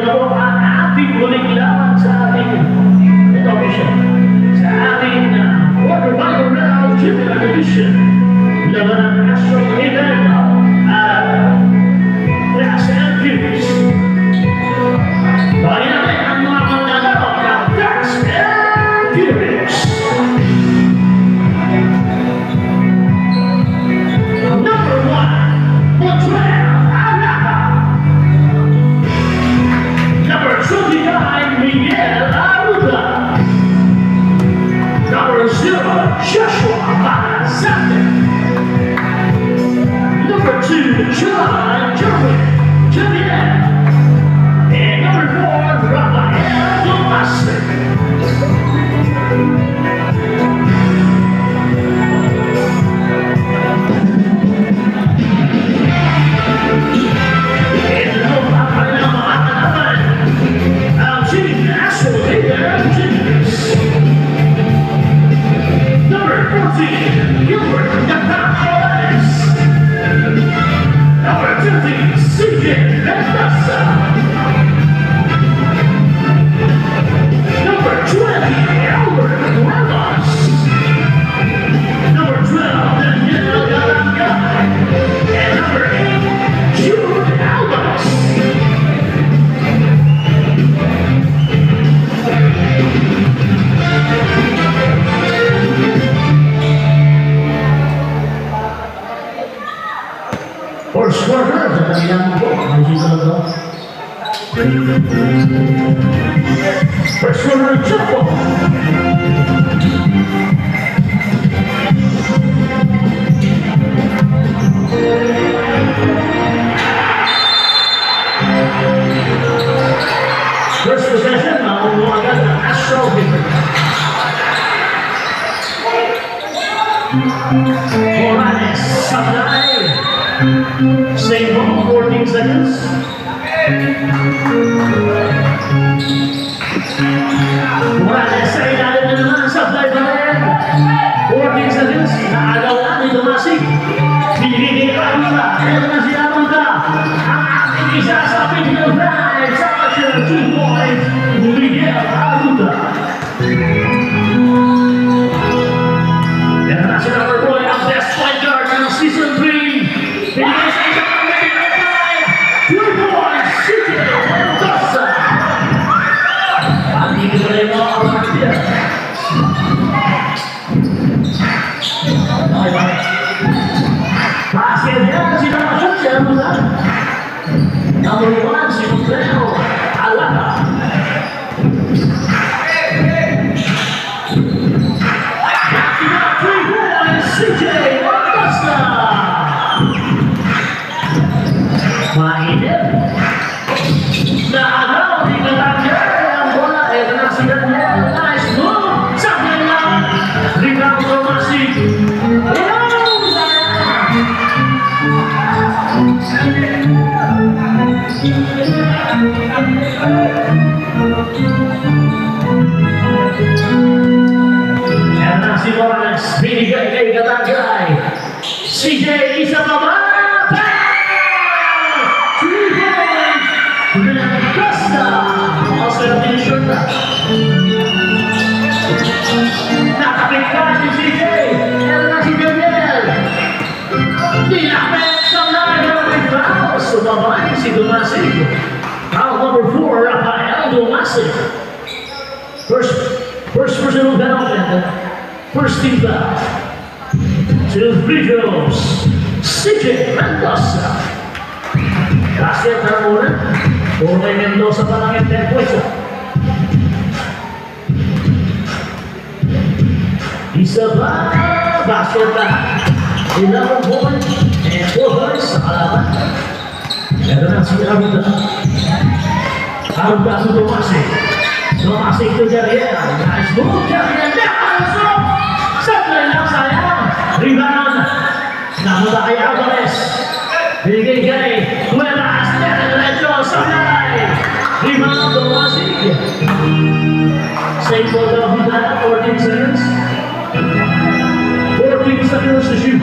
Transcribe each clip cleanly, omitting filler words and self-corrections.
na po ang ating huling laban sa ating competition. Sa ating quarterfinal round junior division. Laban ng national event Flash and Furious. Bali natin ang mga manlalaro ng Flash and Furious. Number 1, Montreal Alaka. Number 29, Miguel Arruda. Number 0, Joshua Banazate. Number 2, John Jerwin Javier. And number 4, Rafael Tomasi. Gilbert Gonzalez. Number 50, CJ Mendoza. Number 20, Albert Ramos. Number 12, Daniel Galangay. And number 8, Jude Alvarez. First quarter, kanilang po. First quarter, Chapo. First possession, makuha agad ang Astro Hitter. Morales, Sablay. Same ball, 14 seconds. Morales sa ilalim na naman sa fly ball. 14 seconds. Naagaw na ni Tomasik. Binigay ka Arruda. Ito na si Arruda. Ang ating isa sa Pilipinas Drive. Sa action 2 points. Miguel Arruda. Yan na si number 4. Ang best point guard ng season 3. Binigay sa isang pagkakas 2 points, CJ Mendoza. Pati ko na yung mga kapatid. Basket yan, sinapasyon si Arruda. Number 1, si Montreal Alaka. Backing up 3 points, CJ Mendoza. Mainit. Naagaw, di Galangay ang bola. Ito na si Daniel. Nice move. Sakyan lang. Rebound Tomasi. Yan na si Morales. Binigay kay Galangay. CJ isa pa ba? Nakapigtan si CJ. Yan na si Daniel. Dinapit sa layo with foul. Sumabay si Tomasik. Foul number 4, Rafael Tomasik. First personal penalty. First team foul. 2 free throws. CJ Mendoza. Basket na muna. Puro kay Mendoza pa lang yung 10 points. Isa ba? Basket na. 11 points and 4 points sa kalaban. Ito na si Arruda. Arruda si Tomasik. Tomasik to Javier. Nice move. Javier. Nakasok. Sablay lang sayang. Rebound. Namunta kay Alvarez. Bigay kay Cuevas. Diretso. Sablay. Rebound Tomasik. Same for the Arruda. 14 seconds. 14 seconds to shoot.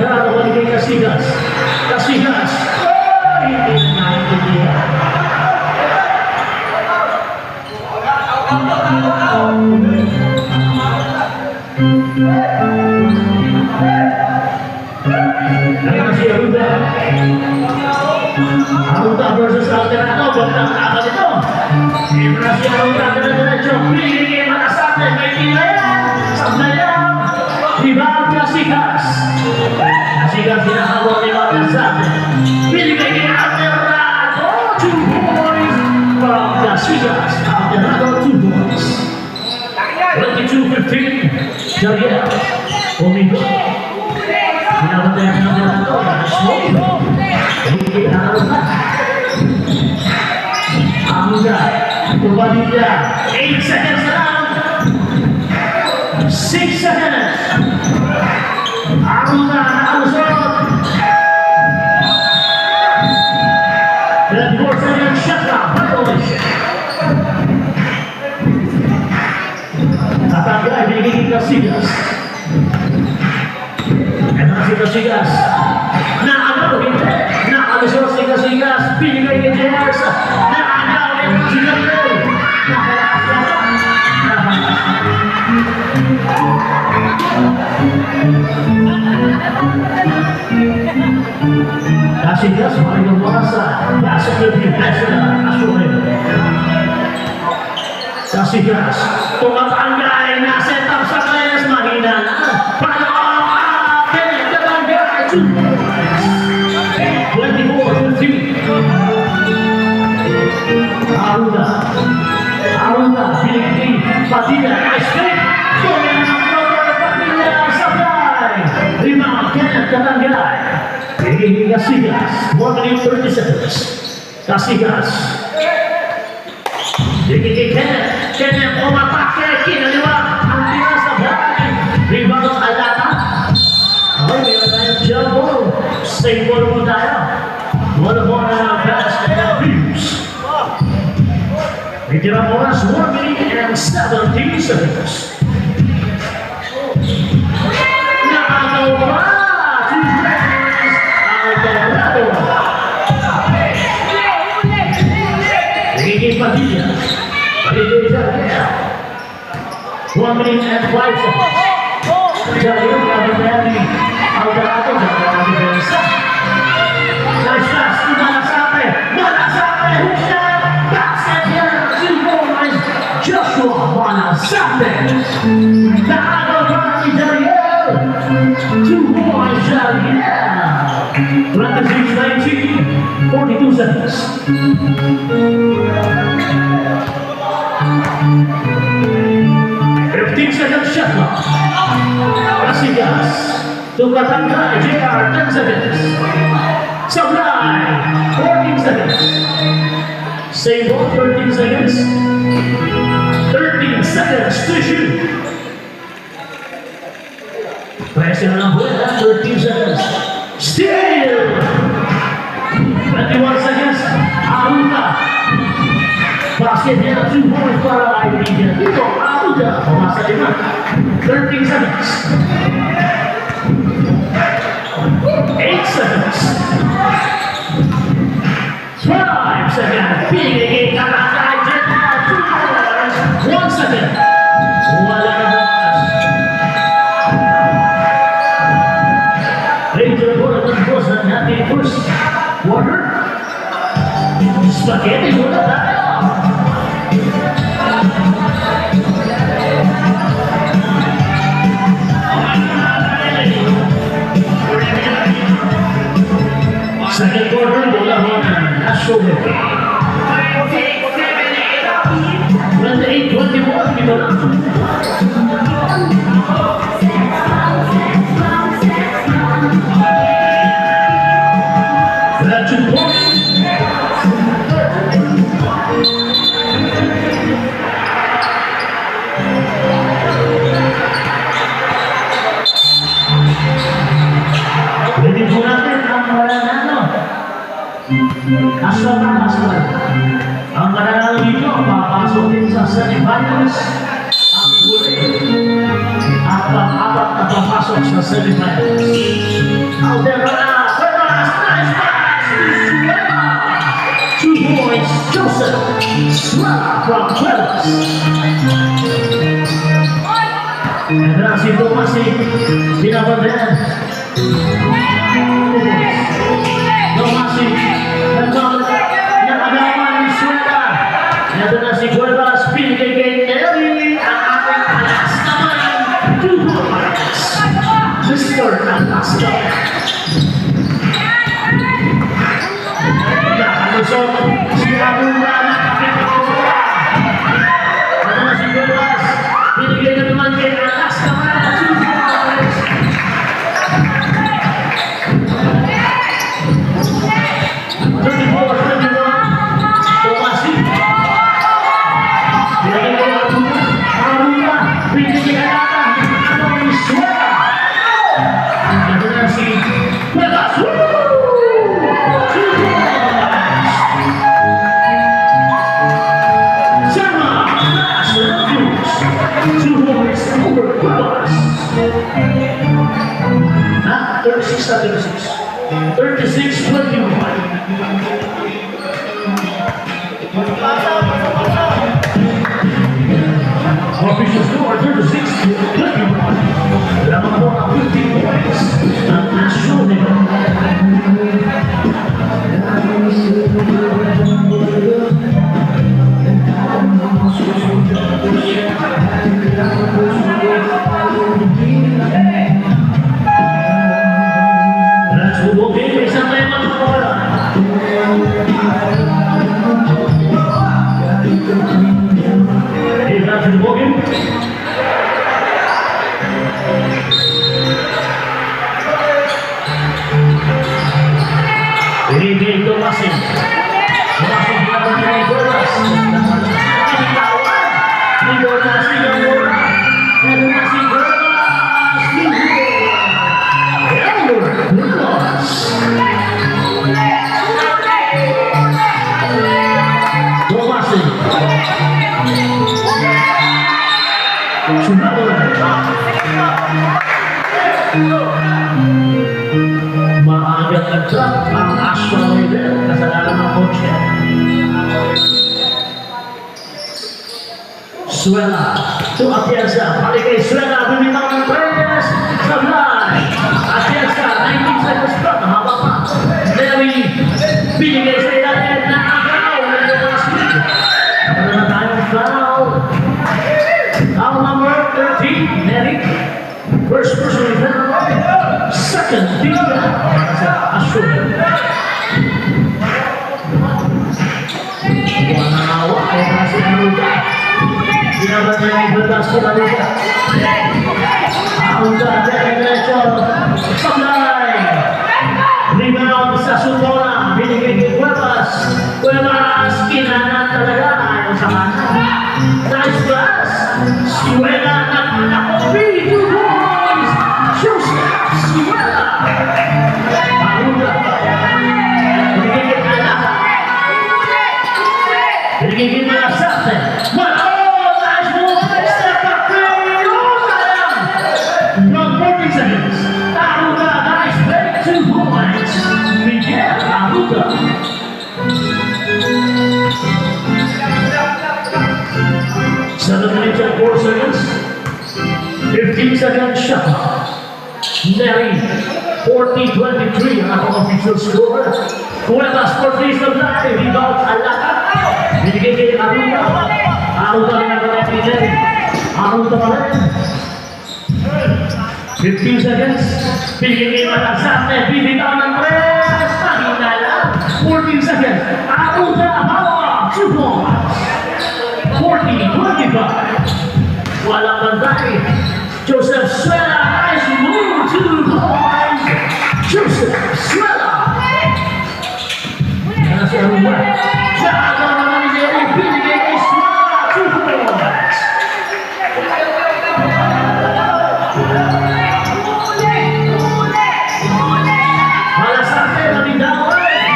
Nagararo ko ni Casillas. Casillas. Hindi na naintindihan. Ayan si Aruda. Aruda versus Alterado. Gandang laban ito. Siyempre si Aruda diretso. Pinigil matasate. May tinayan. Sablayan. Rebound Casillas. Casillas sinahawak ni Matasate. Pinigil kay Alterado. 2 points from Casillas. Alterado 2 points. 22-15. Jariel. Domingo. Pinabantay ang Alterado. Smoke. Pinigil na Aruda. Aruda. Tubalita. 8 seconds lang. 6 seconds. Aruda nakalusot. 4 seconds shot clock violation. Tatanggal binigay ni Casillas. Ito na si Casillas. Naagaw, hindi. Nakalusot si Casillas. Binigay ni Jers. Naagaw, ito si Gabriel. Casillas maling membuasa masuk lebih nasional nasional. Casillas tumatanggal na set up sa players mahina na. Panoorin tatanggal 24-15. Aruda bilik Padilla ice cream. Rebound, Kenneth Katanggalay. Bigay Casillas. 1 minute 30 seconds. Casillas. Bigay kay Kenneth. Kenneth umapake. Kinaliwa. Ang tinas na bahay. Rebound Alata. Okay, meron tayong jump ball. Same ball mo tayo. Wala mo na basketball views. Retirang oras 1 minute and 17 seconds. Padilla. Padilla. 1 minute and 5 seconds. Jariel Gabriel Alvarado dari Bensa. Nice pass to Malasate. Malasate. Basketnya 2 points. Joshua Malasate. Nakagawa ni Jariel. 2 points Jariel. 26-19. 42 seconds. 15 seconds shot clock. Casillas. Tukatanggal JR 10 seconds. Supply 14 seconds. Same ball 13 seconds. 13 seconds to shoot. Pressure lang po 13 seconds. Steal! 21 seconds. Aruda. Basketnya 2 points para Airidia. Itu Aruda. Pemasa 5. 13 seconds. 8 seconds. 12 seconds. Pinigay Katanggalay. 2 points. 1 second. Wala na bukas. Ranger po na nagpos ng ating first quarter. Spaghetti muna tayo. Second quarter, bola muna. National. 28-21, dito lang. That's 2 points. Pwede po natin ang mananalo. Aswal. Ang mananalo dito, papasok din sa semifinals. Ang huli at pang-apat na papasok sa semifinals. Out there, Cuevas, nice pass to Suela. 2 points, Joseph Suela from Cuevas. And now si Tomasi, binabandayan. Tomasi, nakagawa ni Suela. Ito na si Cuevas, pinigay kay Nelly. Ang ating alas naman, 2 points. Mr. Alaska. Nakalusot si Abula na kapitulura. Ito na si Cuevas, pinigay na naman kay Alaska. 2 points. Not 36-21. Official score 36-21. Lamang po ang 15 points ang national level. Let's move on. Isang tayo magpapala. Hey, back to the ballgame. Pinipili Tomasin. Tomasin laban kay Cuevas. Pinitawan. Dito na si Gamora. Ito na si Cuevas. Elmer Cuevas. Tomasin. Maagang nagtrap ang Ashton River kasalanan ng kotse. Suela to Atienza. Balik kay Suela. Bumitaw ng press. Sablay. Atienza. 19 seconds pa. Mahaba pa. Nelly. Binigay sa ilalim na agaw. Ano na tayong foul? Foul number 13. Nelly. First person in front. Second, Villa. Ashton. Wanawa. Ay nasi Aruga. Binaban niya yung batas si Aruga. Aruga. Diretso. Sablay. Rebound sa Sutona. Binigay kay Cuevas. Cuevas. Kinanan talaga. Ayaw sa kanan. Nice pass. Suela. Nagpapakopin. 2 points. Joseph Suela. Aruga. Binigay kay Alaka. Binigay kay Malasate. Nice move. Step up play. Sayang. From 40 seconds. Aruga. Nice play. 2 points. Miguel Aruga. Seven minutes and 4 seconds. 15 seconds shot. Nelly, 40-23 ang official score. Cuevas for 3 Sablay. Rebound Alaka. Binigay kay Aruga. Aruga na naman kay Nelly. Aruga pa rin. 15 seconds. Binigay kay Malasate. Bibitaw ng press. Mahina lang. 14 seconds. Aruga. Hawa. 2 points. 40-25. Walang bantay. Joseph Suela. Nice move. 2 points. Joseph Suela. Yan si Aruga. Jaga naman ni Nelly. Binigay kay Suela. 2 points. Malasate na bidaway.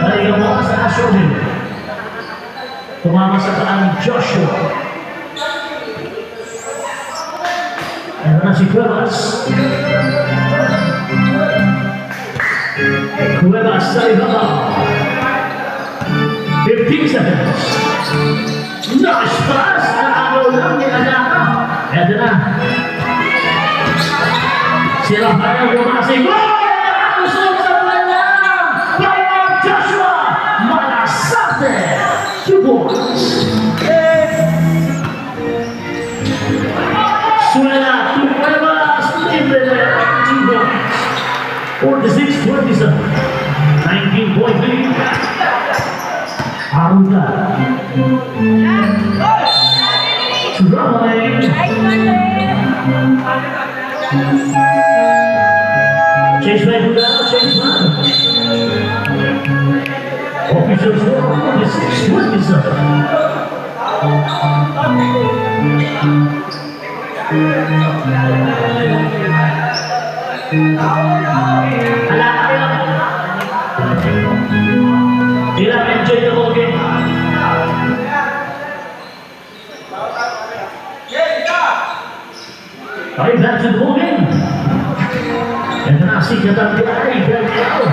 Naligaw mo sa Ashton. Tumama sa taan Joshua. Ito na si Cuevas. Cuevas sa ibaba. 15 seconds. Nice pass! Nakagaw lang ni Agata. Ito na. Si Rafael Gomasi. Kusog sa pala! Bayang Joshua Malasate! 2 points. Suena to Cuevas. Libre na 2 points. 46-27. 19-point lead. Aruga. Traveling. Chase by Buda, chase by. Official score 46-27. Tila enjoy the ball game. Right back to the ball game. And then I see Katanggay, Daniel.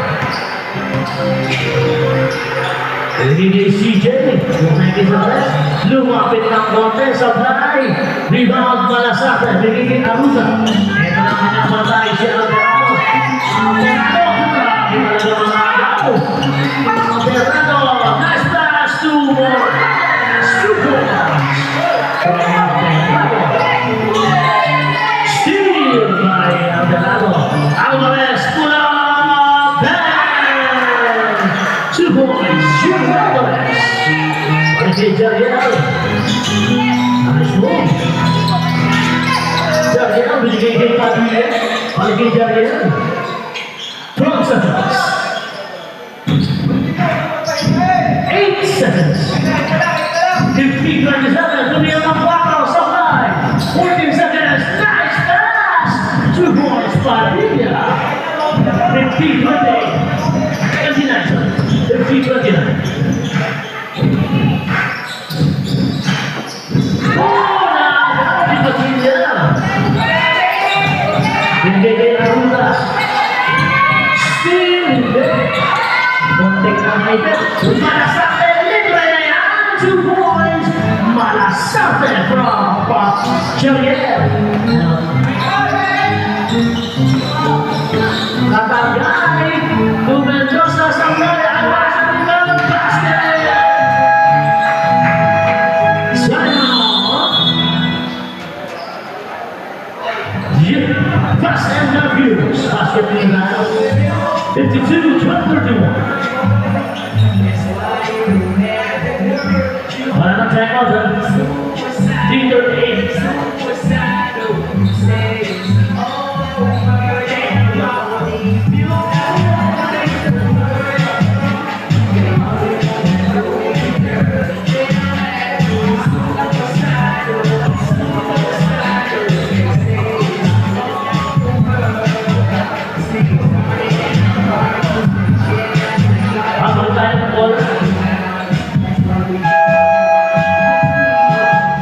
Ini CJ, naik ke atas, lumapit ng konti, sablay. Rebound Malasate, bigyan Arusa. Ito na pinapatay si Alberto. Alberto, grabe talaga mga agaw. Alberto, nice pass to Super. Steal by Alberto. Alvarez, pull up, bang! 2 points, shoot Alvarez. Balik Jariel. Nice move. Jariel binigay kay Padilla. Balik kay Jariel. 12 seconds. 8 seconds. 15-27. Tumira ng Pacquiao sa line. 14 seconds. Nice pass. 2 points, Padilla. 15-20. 15-29. Binigay Arusa. Still kontek na Maite. Malasate, libre na yan. 2 points. Malasate from Jariel. Katanggay. Tumendosa sa play. Ang nasa ng basket. Fast and Naviers, basket in 52-31. Wala na time out, 3:38.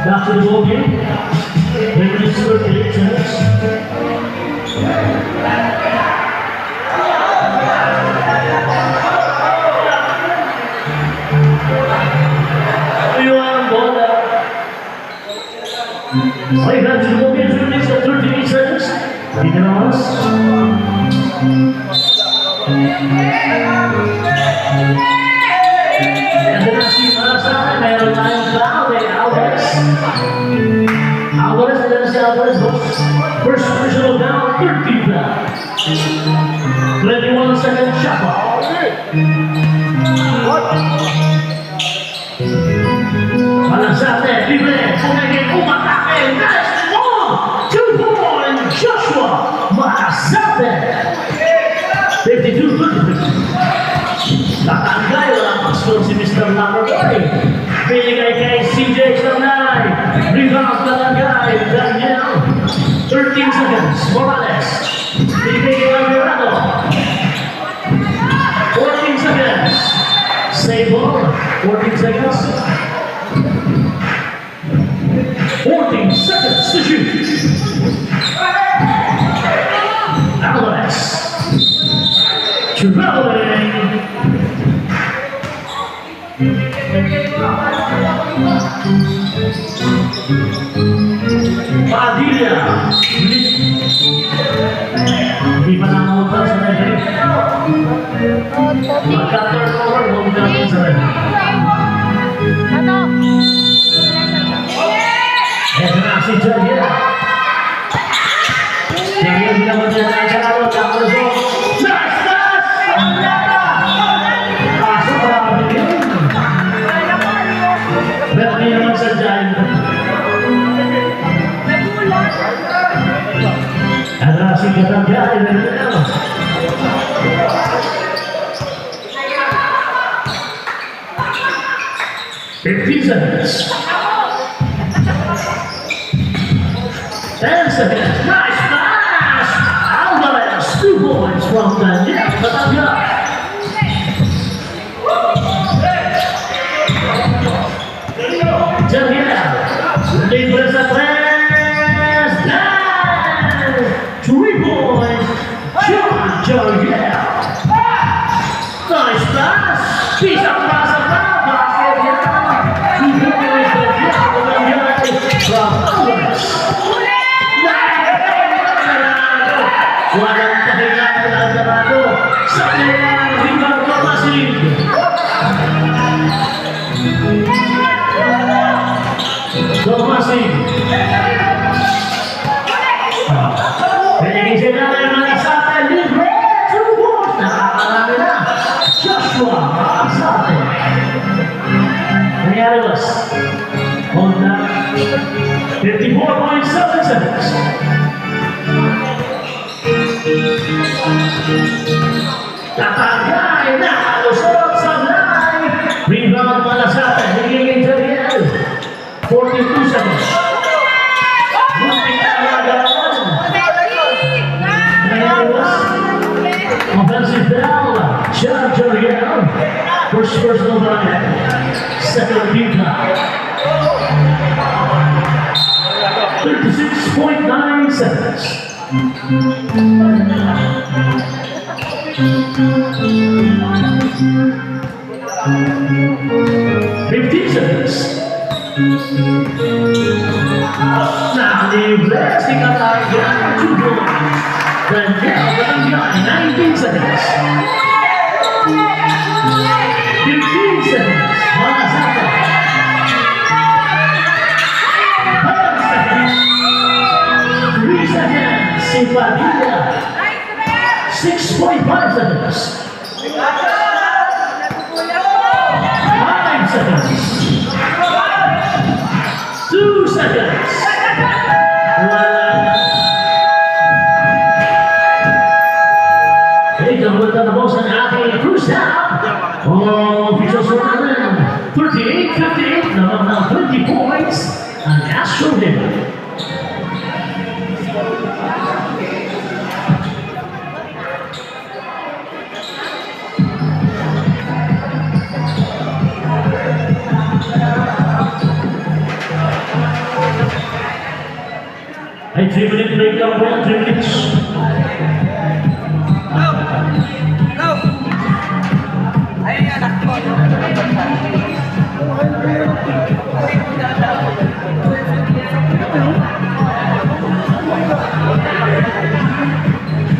Back to the ball game. Minutes 38 seconds. Right back to the ball game. Minutes 38 seconds. Ignorance. And then I see Malasate, mayroon tayong foul kay Alvarez. Alvarez, and then si Alvarez goes first personal down, 13 foul. 21 second shot clock. Malasate, libre, kumagin, umatake, nice one! 2 points, Joshua Malasate. 52-33. Katanggay, walang pag-score si Mr. Loverboy. Binigay kay CJ Sanay. Rebound Katanggay, Daniel. 13 seconds, Morales. Binigay kay Alvarado. 14 seconds. Save ball, 14 seconds. 14 seconds to shoot. traveling. Padilla. Hindi pa namunta sa referee. Magka-turnover, bumagin sa referee. Ito na si Javier. Javier di naman niya na sarado. Tapos o. Nice pass! Ang lata! Kaso marami yun. Pero di naman sa Javier. Ito na si Javier. Seconds. 10 seconds. Nice pass! Alvarez, 2 points from Daniel Bataglia. Daniel, libre sa 3. Down! 3 points. John Daniel. Nice pass! Bisa pasa pa! Basket yan! 2 points. Daniel from Alvarez. Walang pahinga ng Alvarado sa kanyang rebound kapasig. Kapasig. Pinigin na ng mga sate. Libre. Subos. Nakakarami na. Joshua Makasate. Nangyari was. Hold na. 54.7 seconds. Tatagay na halusot sa line. Rebound pala sa atin. Higingin Jariel. 42 seconds. Buti na nagawin. Nayawas. Offensive foul. John Jariel. First personal bucket. Second team foul. 36.9 seconds. 15 seconds. Now libre si Kataygan. 2 points. Daniel Bataglia, 19 seconds. 15 seconds. Makasate. 5 seconds. 3 seconds. Si Padilla. 6.5 seconds. 5 seconds. 2 seconds. Okay, gabot na po sa ating cruise down. Official score naman. 38-58. Naman ng 20 points. Ang Astro Denver. A 3-minute break of 3 minutes.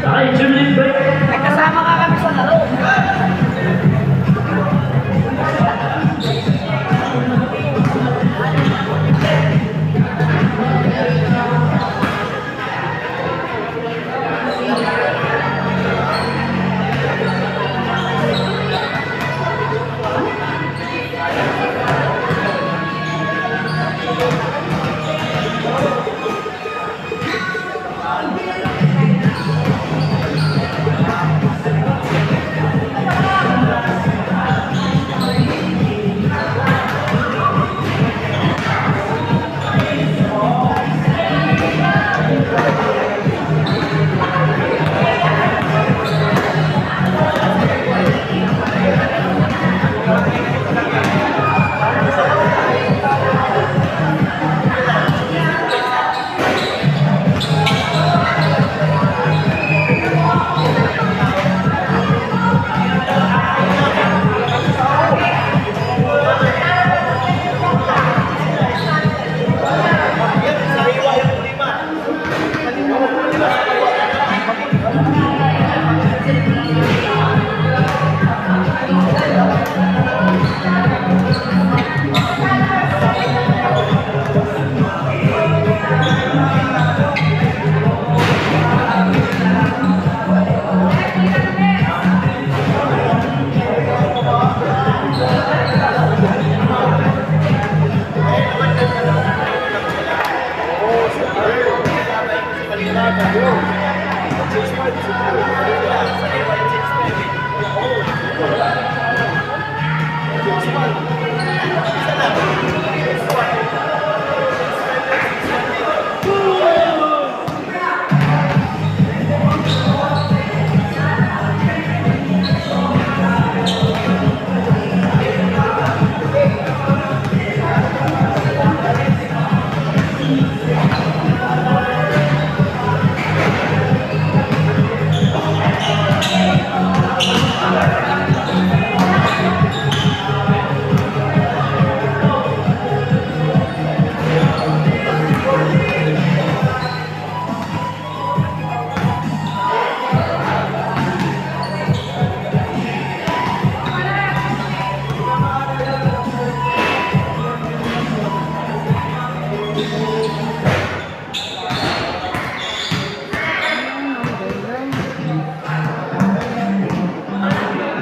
A 2-minute break. Kasama ka kami sa laro.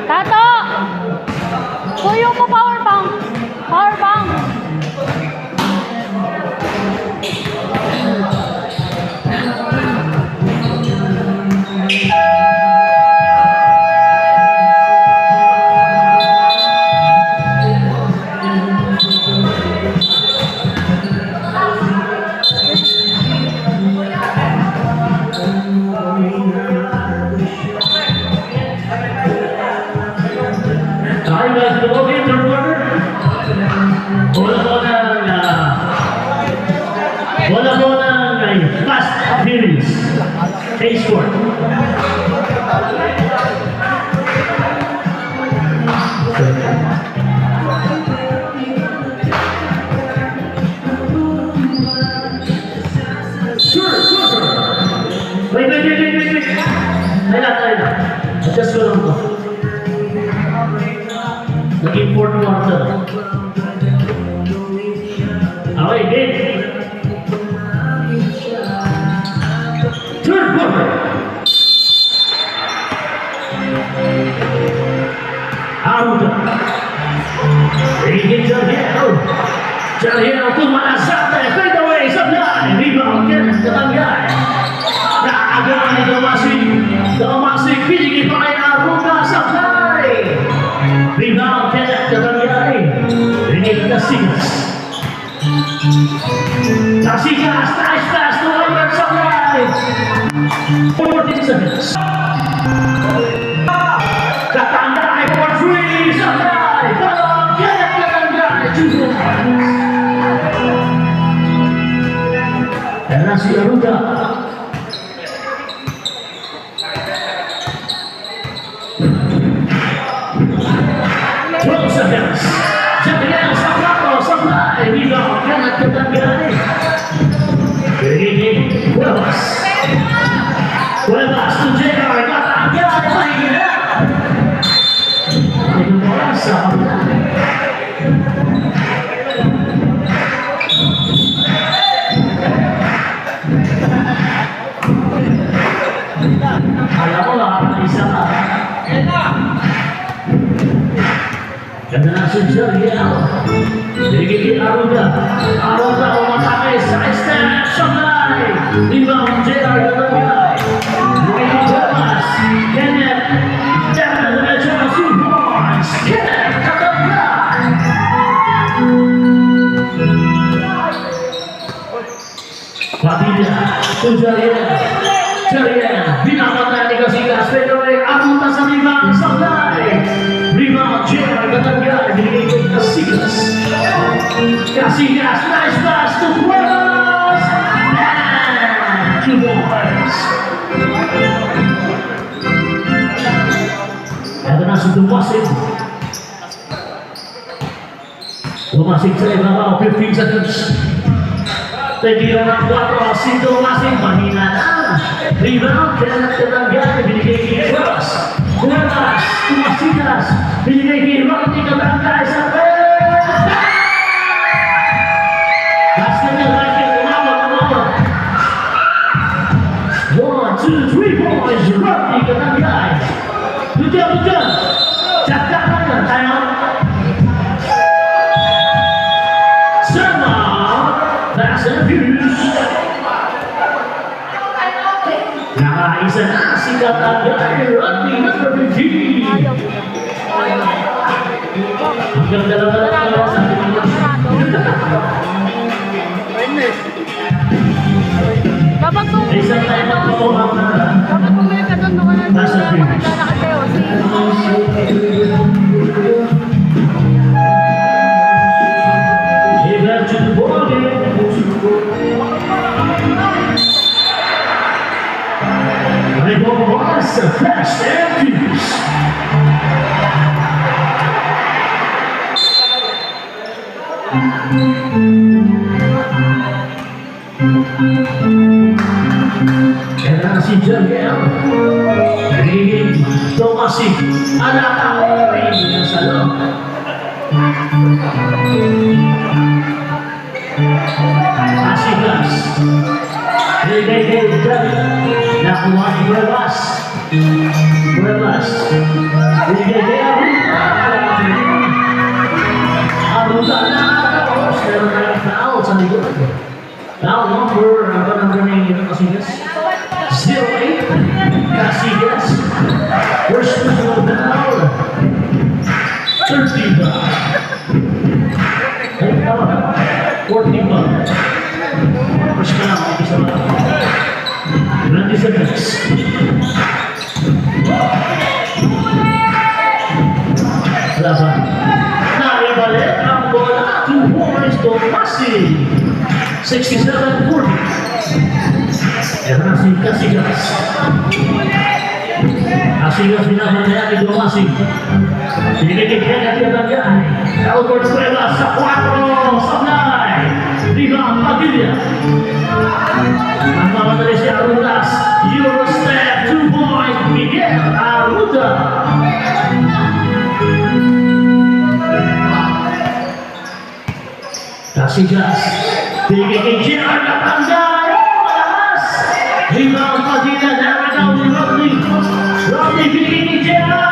Tato! Kuyo mo power bank. Power bank. Tayo guys, tuloy yung third quarter. Wala mo ng fast appearance. Pace score. Sure. Wait. Tayo lang. Adjust ko lang to. Naging fourth quarter. Okay, game. Third quarter. Aruda. Regan Jarriel tumalasap na fade away sablay. Rebound Kenneth Katanggay. Naagaan ni Damasig. Pinigil pa kay Aruda sablay. Rebound Kenneth Katanggay. Rinil Casillas. Casillas, nice pass to Albert Sablay. 14 seconds. Katanggay for three. Sablay. Kenneth Katanggay. 2 points. Dan si Aruda. Seconds. Jarriel Sablay. Rebound Kenneth Katanggay. Ini Cuevas to J.R. Katanggay. Ini bola Sablay. Alam mo lang, isa ka. Ganda na si Jarriel. Digigit Aruda. Aruda umatake sa step. Sablay. Rebound J.R. Katanggay. Digigit Cuevas. Kenneth. Kenneth medyo na 2 points. Kenneth Katanggay. Padilla to Jarriel. Binabatan ni Casillas. Pero apunta sa rebound Sablay. Rebound J.R. Katanggay. Binigay Casillas. Casillas, nice pass to Cuevas. And 2 points. Ito na si Damasig. Damasig sa ibabaw, 15 seconds. Tagiro ng 4, si Damasig, mahina na. Rebound, Kenneth Katanggay, binigay kay Cuevas. Cuevas, Casillas, binigay kay Rodney Katanggay sa basket na racket, umabot. 1, 2, 3 points, Rodney Katanggay. Good job. Jaga na tayo. Serma, pass and abuse. Nakaisa na si Katagay Rodney number 15. Hanggang dalawa sa ating Dapat kung isang tayo magpapawang na dapat bumili ka doon nung ano nasa finish. maglalakad kayo. Back to the ball game. They go once, a fast and finish. And now si Jagel. Riging Tomasi. Anak ang rin ng salon. Asigas. Binigay nakuha ni Buenas. Binigay kay Aruda na tapos. Meron na yung foul sa likod. Foul number, ano number na yung Asigas? 08. Asigas. First personal foul. 30 ba? Ay, tama. 40 ba? Mas ka lang, isa ba? Grande sa next. Wala ba? Naibalik ang bola. 2 points to Pasig. 67-40. Ito na si Casigas. Casigas binabandaya ni Dumasig. Binigay at Yatagay. Albert Cuevas sa 4. Sablay. Rebound Padilla. Ang mamadali si Arudas. Eurostep. 2 points. Miguel Aruda. Casigas. Binigay kay Gerard Yatagay. Malakas. Rebound Padilla. Naragaw ni Rodney. Rodney binigay kay Gerard.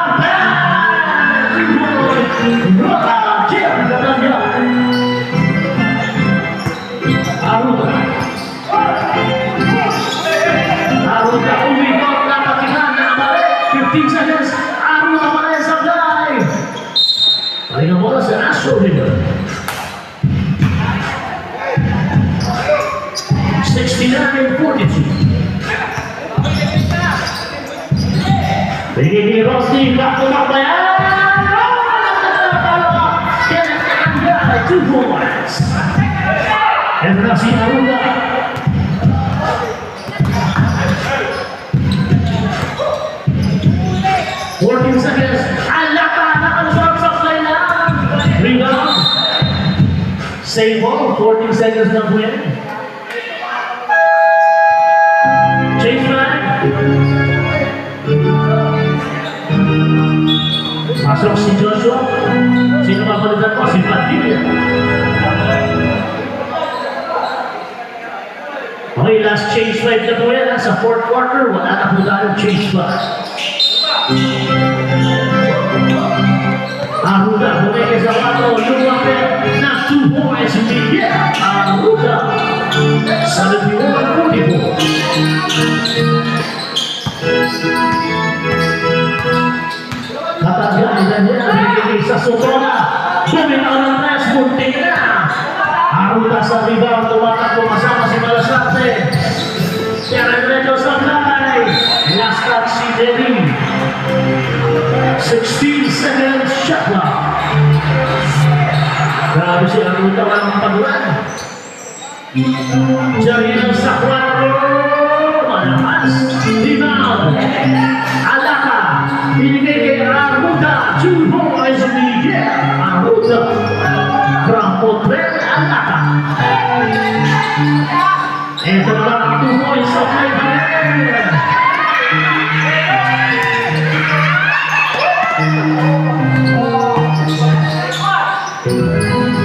Roda, Gerard Yatagay. Aruda umikot na patihan na balik. 15 seconds. Aruda pa rin sa fly. Paling ang bola sa Astro River. 69-42. Bigay Rossi, kakulak na yan. 2 points. And Rossi Aruda. Seconds. Alaka nakalusot sa fly na. Rebound. Save ball. 14 seconds na po yan. Change flag. Pasok si Joshua. Sino mapalitan ko? Si Padilla. Okay, last change flag na po yan. Sa 4th quarter, wala na po tayo change flag. Aruda, bumigay sa 4, lumapit na 2 points, Miguel Aruda. 71-44. Katagay na niya, binigay sa Sotona. Bumitaw ng press, bunting na. Aruda sa rebound, tumatak pumasama si Malasarte. Diretso sa play. Last touch si Devi. 16 seconds shot clock. Grabe si Aruda, walang pagulan. Jarino sa 4. Malakas. Rebound. Alaka. Binigay kay Aruda. 2 points, Miguel Aruda. From Potrel, Alaka. Ito lang 2 points sa 5.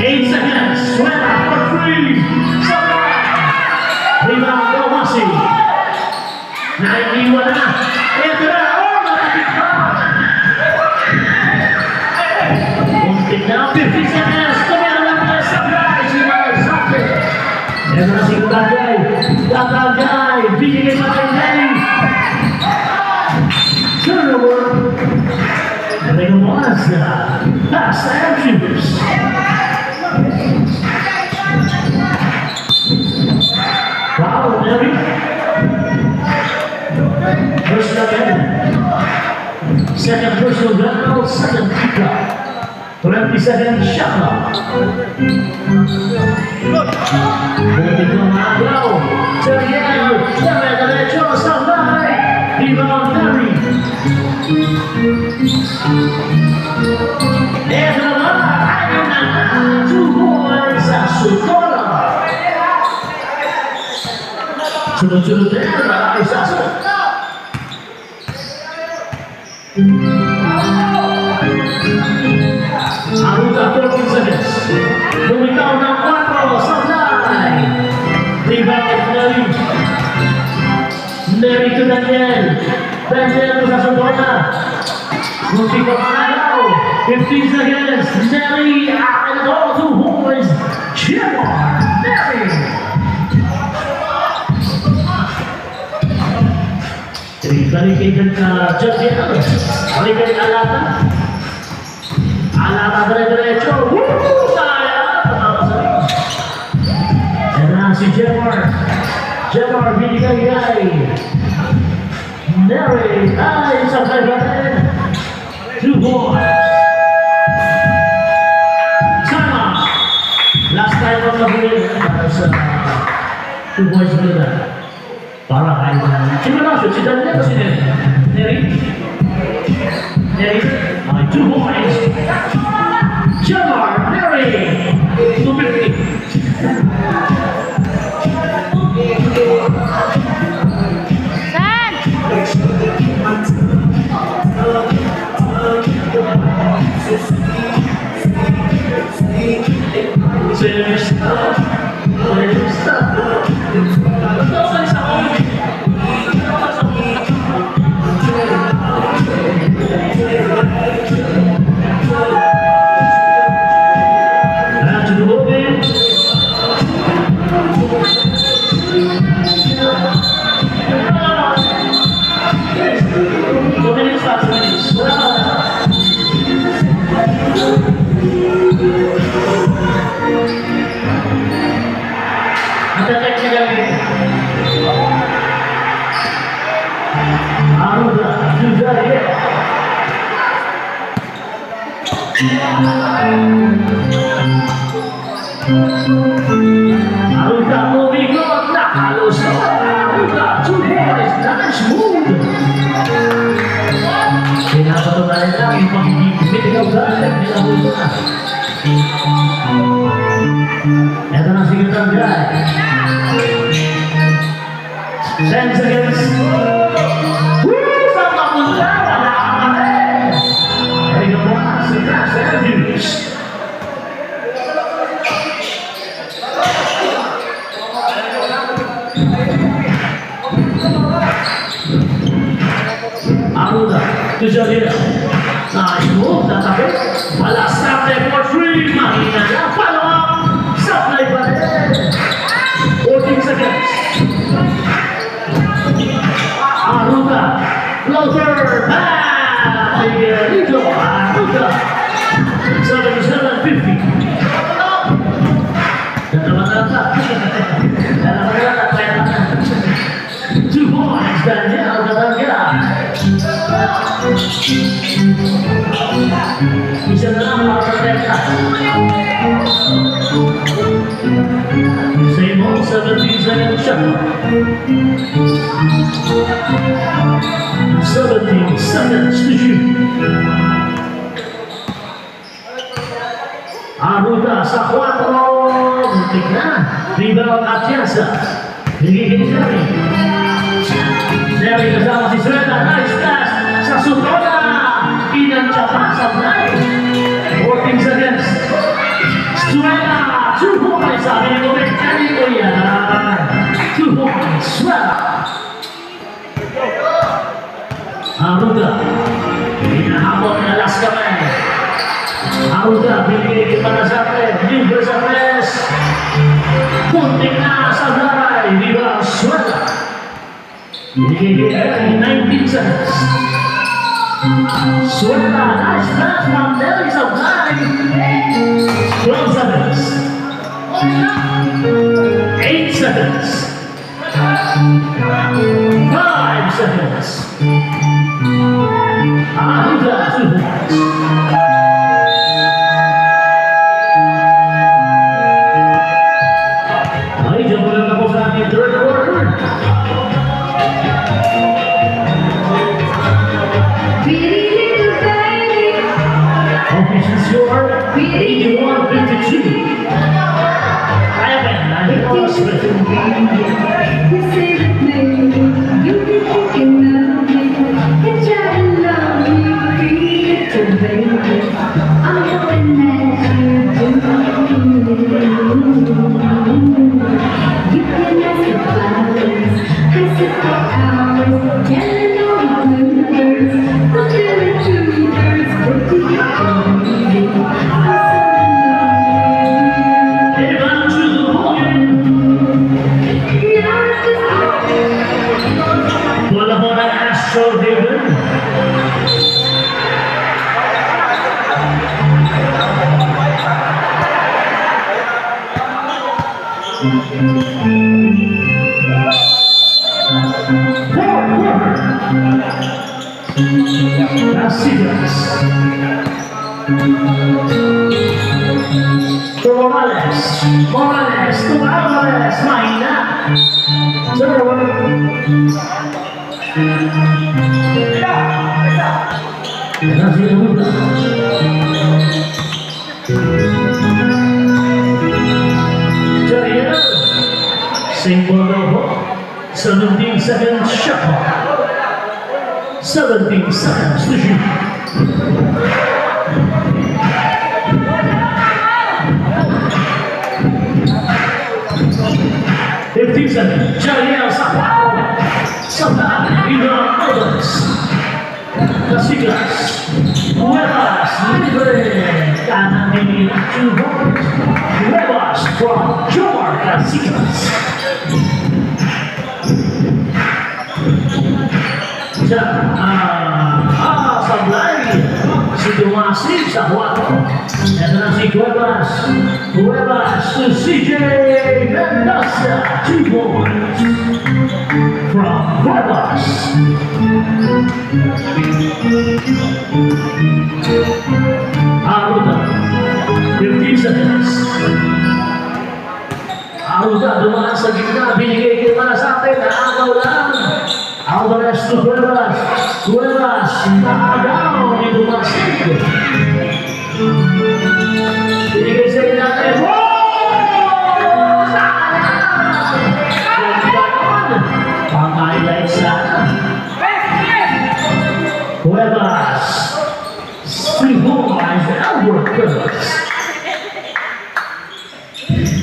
8 seconds. Suela for 3. Rebound Tomasi. Naiiwan na. Ito na. Oh, malapit pa. Muntik na. 50 seconds. Tumira lang na sa fly. Si Malasarte. Ito na si Katagay. Katagay. Binigay pa kay Lenny. Atienza. Pass Andrews. Wow, Mary. First again. Second personal gun, second kick-up. 20 seconds shot clock. Begitu Maglau. Serial. Sampai derecho sampai. Rebound Mary. Sunod-sunod na yan, marami sasa. Aruga 14 seconds. Bumitaw ng 4, sablay. Rebound Mary. Mary to Daniel. Daniel to sa Sodona. Munti ko Maglau. 15 seconds. Mary. And all two boys. Chimar. Mary. Balikin ka Jody Allen. Balikin Alata. Alata dire-diretso. Sayang. Yan si Jemar. Jemar binigay. Mary. Ay, sabay ba rin? 2 boys. Sama. Last time ang nahuli para sa 2 boys nila. Para kayo na. Sino na siya? Si Daniel o si Neri? Neri? Neri? Okay, 2 boys. Jamar, Neri. 250. Aruga Mobigot, nakalos na. Aruga, 2 boys, nice move. Pinapatunayan lang yung pagiging medical guard nila Aruga. Ito na si Gutang guy. 10 seconds. Sa papunta, wala ka rin. Ay, naman, si Cass Andrews. Aruga to Jadira. Nice move, natabi. Wala supply for 3. Mahina na. Follow up. Supply pa rin. 14 seconds. Aruga. Floater. Dito. Aruga. 77-50. Natamanata. Natamanata. 2 points. Daniel Katangga. Bisa na lang makaprotecta. Same old 17 second shot. 17 seconds to shoot. Aruga sa 4. Muntik na. Rebound Atienza. Nagiging Neri. Neri kasama si Suela. Nice pass sa Sodona. Inansya pa sa Bray. 14 seconds. Suela. 2 points. Sabi ni Dominic Canito yan. 2 points. Suela. Aruga. Hinahabol na last kamay. Aruga. Binigay para sa atin. Libre sa press. Puntik na sa Bray. Di ba? Suela. Binigay 19 seconds. Suelta, nice pass from Nelly Sablay. 12 seconds. 8 seconds. 5 seconds. Aruda, 2 points. Ay, dyan mo lang na po sa ating third quarter. Official score, 81-52. Kaya ba yan? Lagi ko ang spread. Everyone to the podium. Bola bola Astro David. Casillas. Morales, to Alvarez, Maina. Single 17 seconds shot. 17 seconds to shoot. Jariel Sapao, Ivan Alvarez, Casillas, Cuevas, libre, kanan ini 2 points. Cuevas from Jomar Casillas. Sablay, si Dumasi sa 4. Ito na si Cuevas. Cuevas to CJ Mendoza. 2 points from Cuevas. Aruda, 15 seconds. Aruda, dumaan sa gitna. Binigay kay Manasate. Naagaw lang. Alvarez to Cuevas. Cuevas, naagaw ni Dumasi. Binigay sa ilalim. Pang-highlight sana. Cuevas. Sihomais Albert Cuevas.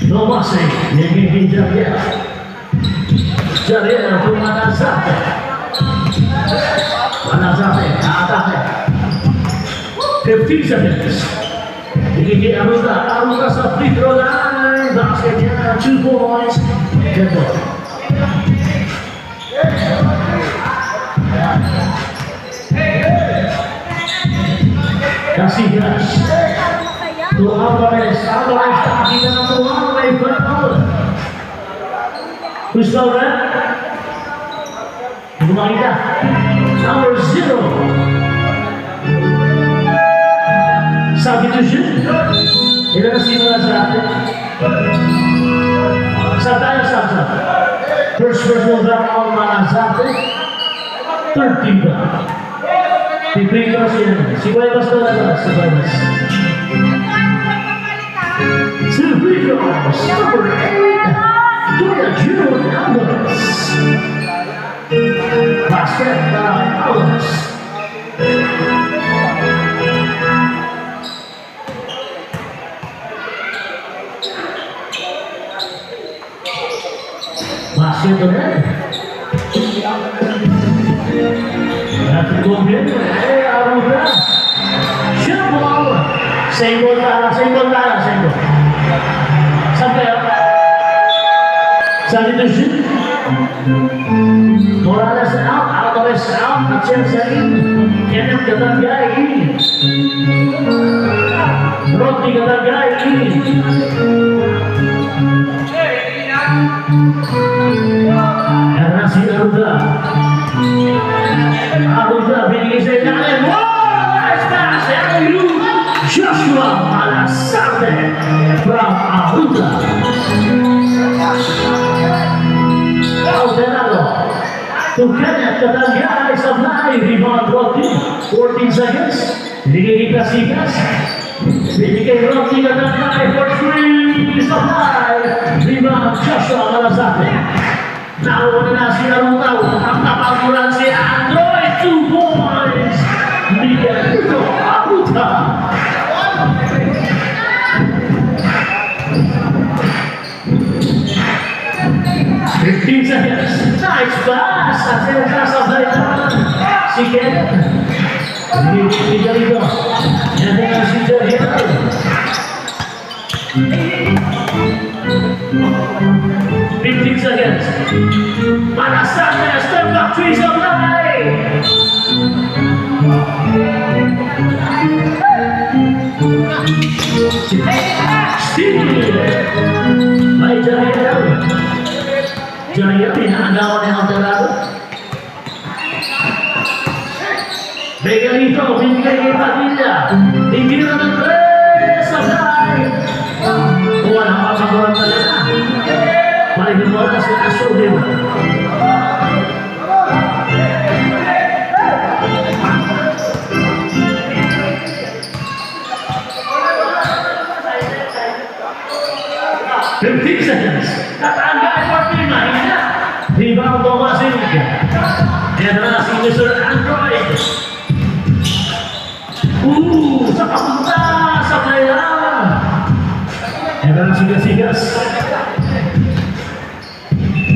Dumasi, nagiging Jariel. Jariel to Manasate. Manasate, atake. 15 seconds. Ini Aruda sa free throw line. Basket niya, 2 points. Good ball. Casillas. To Alvarez. Alvarez, nakakita ng tuwang may foul. Who's foul red? Hindi mo makita. Number 0. Substitution. Ilan na simula sa atin? Sa tayo sa first personal back on Manasate. 30 ba? Pipritos yan. Si Cuevas na lang. Si Cuevas. Si Pipritos. Number 8. Doya June Alvarez. Basket by Alvarez. Basket ulit. Nag-convert. Aruda. Shoot ball. Single tala. Saan kayo? Saan dito shoot? Morales out. Alvarez out. Atienzain, Kenneth Katagay, Rodney Katagay, karena si Aruda binigay sa ilalim. Nice pass, alley-oop, Joshua Malasarte from Aruda. Alderado to Kenneth Katagay, supply, rebound Rodney, 14 seconds, binigay Kasikas, binigay Rodney Katagay for 3, supply, rebound Joshua Malasarte. Nauna na si Arutaw, ang kapaguran si Android, 2 points, Miguelito Aruta. Fifteen seconds. Nice pass. Acerca sa balikan. Si Kenneth. Hindi dito. Yan na si Jeriel. 15 seconds. Malasarte. Step back 3 supply. Steve. May Jeriel. Jaya pinagawa ni Alderado. Miguelito, binigay kay Padilla. Hindi na ng 3, sabay. Walang pagkakuran talaga. Maliging bola si Asudin. Fifteen seconds. Tatanggal for Pima. Rebound Tomasic. Yan na si Mr. Android. Sa kapunta sa playground. Yan na si Gasigas.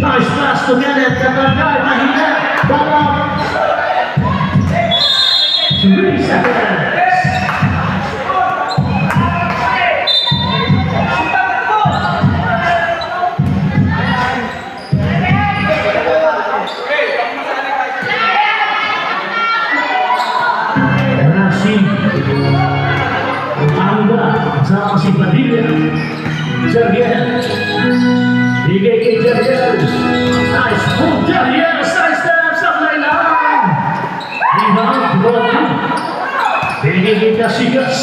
Nice pass to Kenneth Katagay. Mahina. Balak. 3 seconds. Sama si Padilla. Jeriel. Bigay kay Jeriel. Nice move. Jeriel. Side step sa playline. Rebound. Rodney. Bigay kay Kasigas.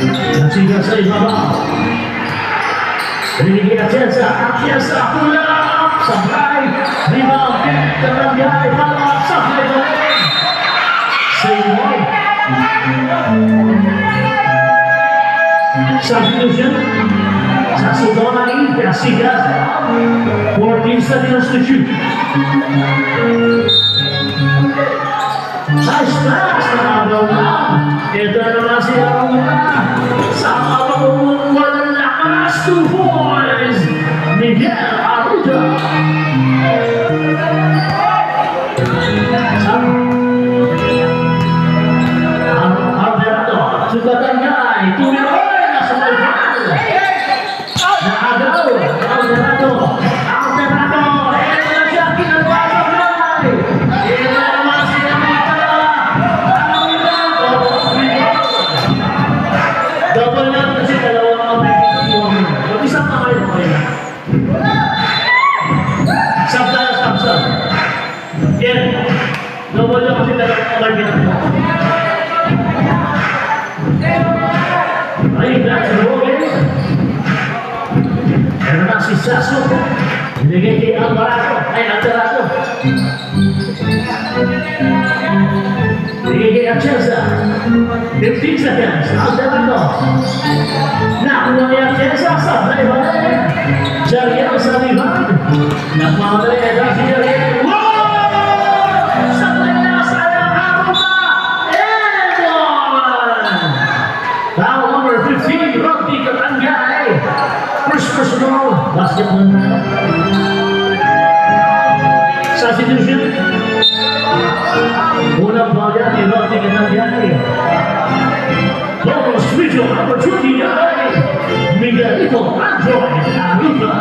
Kasigas sa ibaba. Bigay kay Atienza. Atienza. Pull up. Supply. Rebound. Katagay. Follow up. Supply. Same way. Substitution. Sa Sidona ini Kasigas. 14 seconds to shoot. Nice pass na Aruna. Ito naman si Aruna. Sama walang lakas. 2 points. Miguel Aruda. Alderado. Katagay. Tumiro. Sasso, binigay kay Alvarado, Alvarado. Binigay kay Atienza. 15 seconds, Alvarado. Nakuha ni Atienza sa balik. Jeriel sa rebound. Nagmamadali na si Jeriel. Sa balik sayang Aruna. And one. Foul number 15, Rodney Katagay. First personal basketball. Substitution. Unang bagay ni Rodney Katagay. Bonus video opportunity ay Miguelito Android Aruta.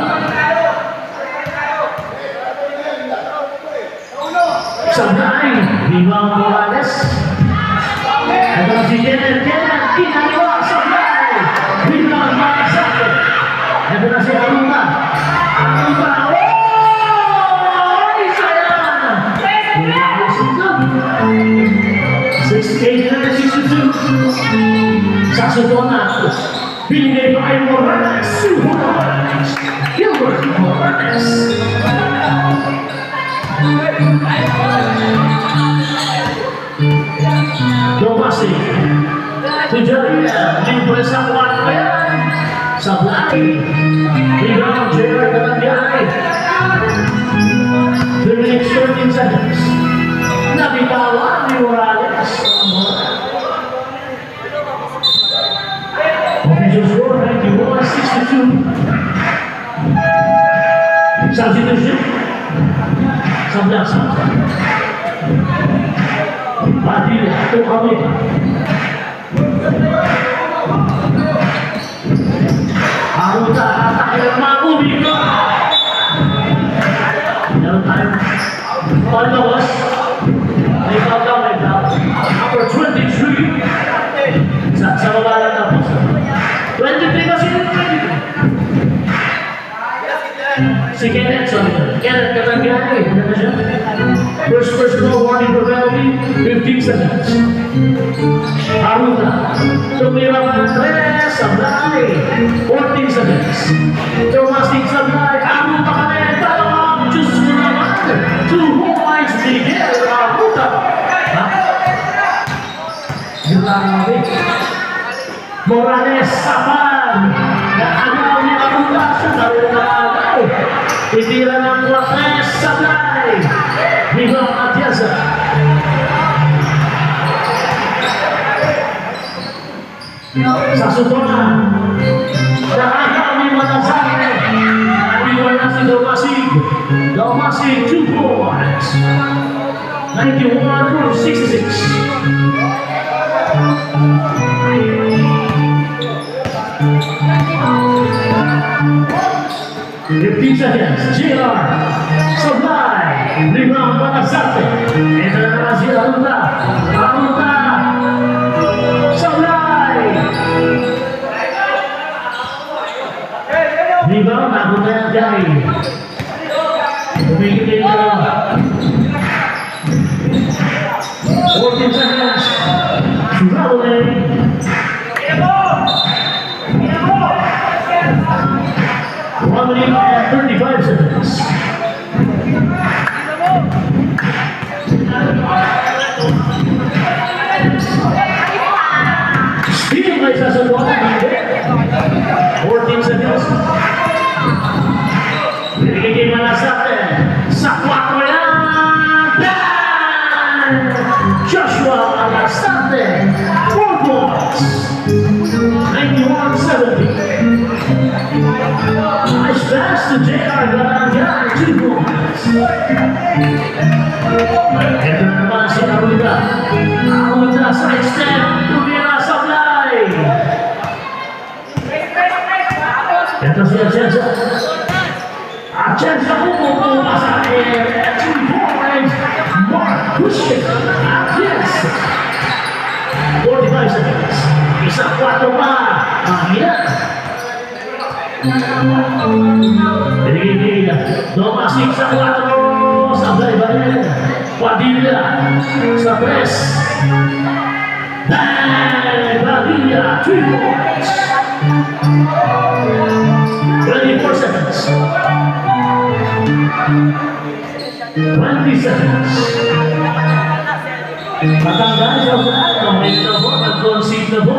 Sablay, Limang Morales. Ito na si Kenneth, kinaliwa, Sablay, Limang Malasake. Ito na si Aruna. Oh! Isa yan! Wala sundan. 6'8 na 62. Sa Sutona, binigay pa kay Morales, Gilbert Morales. Domasi, Tujaria, libre sa kuwan pa yan. Sablay, Limang Jerry Kalangyan. The next 13 seconds. Nabitawan ni Morales. Official score 91-62. Substitution. Sablay. Adil Tuhamid. Haruta atake ng mga ubig na. Meron tayo. Palawas. May countdown. Number 23. Sa baba lang tapos. 23 kasi yung 23. Si Kenneth, sorry. Kenneth, katanggihan eh. Ano siya? First personal warning for penalty, 15 seconds. Haruta, tumira pa ng Tres, Sablay, 14 seconds. Tumasig Sablay, Haruta ka na yan, tatawag, Diyos mo naman. 2 points, Miguel Haruta. Ha? Yung lang Morales, Sapan, naagaw ni Haruta, siya dahil naagaw. Itira ng Tres, Sablay. Limang Atiasa. Sa Sutona, nakagaw ni Matasane. Nabiwan na si Domasig. Domasig, 2 points. 91-66. Fifteen seconds. JR. Sablay. Limang Malasake. Ito na naman si Aruna. Aruna. Sablay. Limang Aruna yang jari. Pemilih ini 14 seconds. Surabaya. 1 minute and 35 seconds. Steven plays as a 14 seconds. Binigay Malasake. Sa 4 yan. Joshua Malasake. 4 points. 91-70. Nice pass to JR Galangyan, 2 points. Ito na naman si Aruna. Aruna side step, tumira Sablay. Ito si Atienza. Atienza pumupunta sa air. 2 points. Mark Kushik. Atienza. 45 seconds. Isa 4 pa. Mahina. Binigay Domasig sa 4. Sablay Barrera. Padilla sa press. Padilla, 3 points. 24 seconds. 20 seconds. Matanggal siya sa may na po, nag-concede na po.